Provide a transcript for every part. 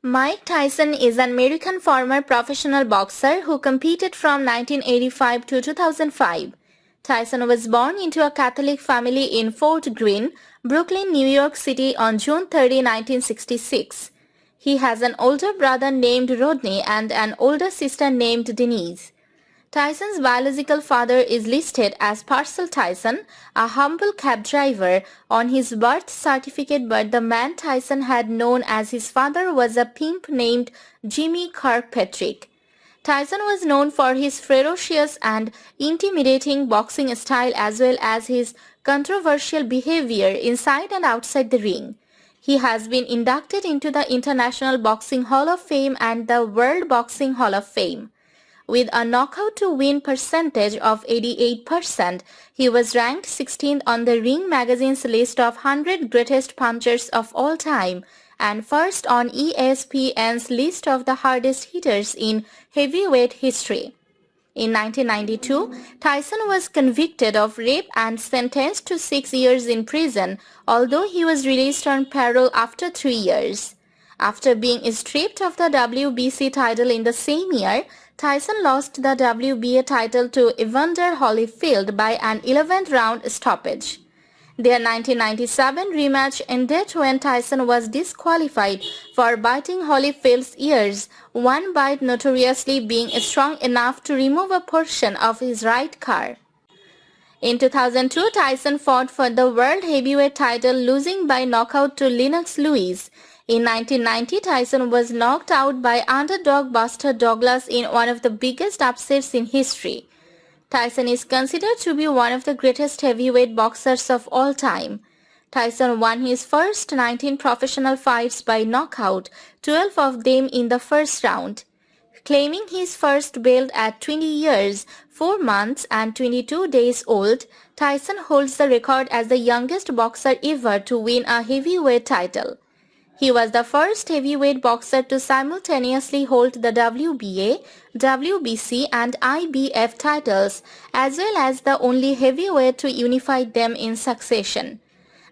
Mike Tyson is an American former professional boxer who competed from 1985 to 2005. Tyson was born into a Catholic family in Fort Greene, Brooklyn, New York City on June 30, 1966. He has an older brother named Rodney and an older sister named Denise. Tyson's biological father is listed as Purcell Tyson, a humble cab driver, on his birth certificate, but the man Tyson had known as his father was a pimp named Jimmy Kirkpatrick. Tyson was known for his ferocious and intimidating boxing style as well as his controversial behavior inside and outside the ring. He has been inducted into the International Boxing Hall of Fame and the World Boxing Hall of Fame. With a knockout-to-win percentage of 88%, he was ranked 16th on the Ring magazine's list of 100 greatest punchers of all time and first on ESPN's list of the hardest hitters in heavyweight history. In 1992, Tyson was convicted of rape and sentenced to 6 years in prison, although he was released on parole after 3 years. After being stripped of the WBC title in the same year, Tyson lost the WBA title to Evander Holyfield by an 11th round stoppage. Their 1997 rematch ended when Tyson was disqualified for biting Holyfield's ears, one bite notoriously being strong enough to remove a portion of his right car. In 2002, Tyson fought for the World Heavyweight title, losing by knockout to Lennox Lewis. In 1990, Tyson was knocked out by underdog Buster Douglas in one of the biggest upsets in history. Tyson is considered to be one of the greatest heavyweight boxers of all time. Tyson won his first 19 professional fights by knockout, 12 of them in the first round. Claiming his first belt at 20 years, 4 months and 22 days old, Tyson holds the record as the youngest boxer ever to win a heavyweight title. He was the first heavyweight boxer to simultaneously hold the WBA, WBC and IBF titles, as well as the only heavyweight to unify them in succession.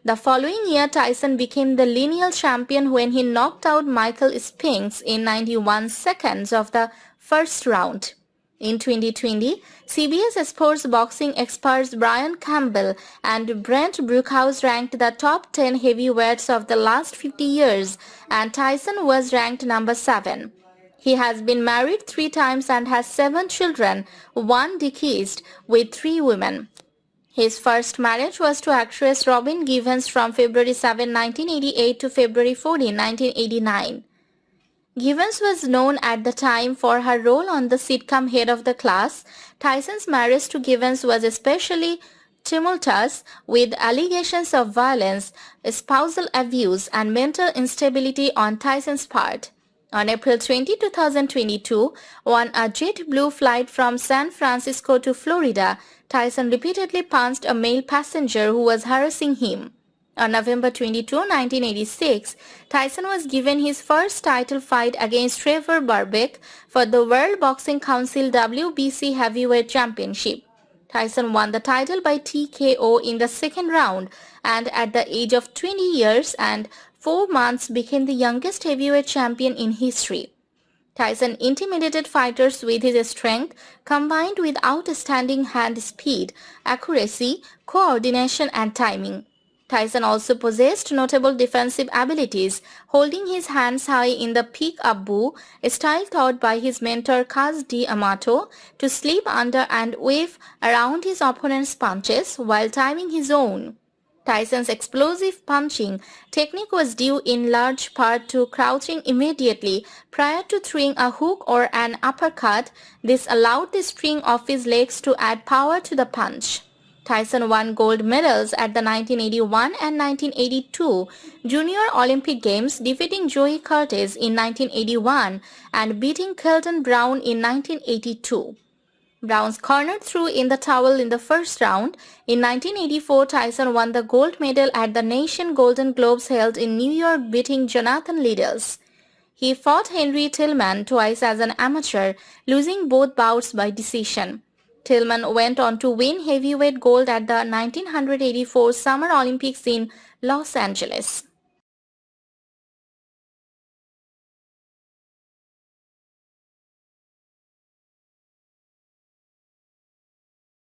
The following year, Tyson became the lineal champion when he knocked out Michael Spinks in 91 seconds of the first round. In 2020, CBS Sports boxing experts Brian Campbell and Brent Brookhouse ranked the top 10 heavyweights of the last 50 years, and Tyson was ranked number 7. He has been married 3 times and has 7 children, 1 deceased, with 3 women. His first marriage was to actress Robin Givens from February 7, 1988 to February 14, 1989. Givens was known at the time for her role on the sitcom Head of the Class. Tyson's marriage to Givens was especially tumultuous, with allegations of violence, spousal abuse, and mental instability on Tyson's part. On April 20, 2022, on a JetBlue flight from San Francisco to Florida, Tyson repeatedly punched a male passenger who was harassing him. On November 22, 1986, Tyson was given his first title fight against Trevor Berbick for the World Boxing Council WBC Heavyweight Championship. Tyson won the title by TKO in the second round and at the age of 20 years and 4 months became the youngest heavyweight champion in history. Tyson intimidated fighters with his strength combined with outstanding hand speed, accuracy, coordination and timing. Tyson also possessed notable defensive abilities, holding his hands high in the pick-up-boo, a style taught by his mentor Kaz D'Amato, to slip under and wave around his opponent's punches while timing his own. Tyson's explosive punching technique was due in large part to crouching immediately prior to throwing a hook or an uppercut. This allowed the string of his legs to add power to the punch. Tyson won gold medals at the 1981 and 1982 Junior Olympic Games, defeating Joey Curtis in 1981 and beating Kelton Brown in 1982. Brown's corner threw in the towel in the first round. In 1984, Tyson won the gold medal at the Nation Golden Globes held in New York, beating Jonathan Liddell. He fought Henry Tillman twice as an amateur, losing both bouts by decision. Tillman went on to win heavyweight gold at the 1984 Summer Olympics in Los Angeles.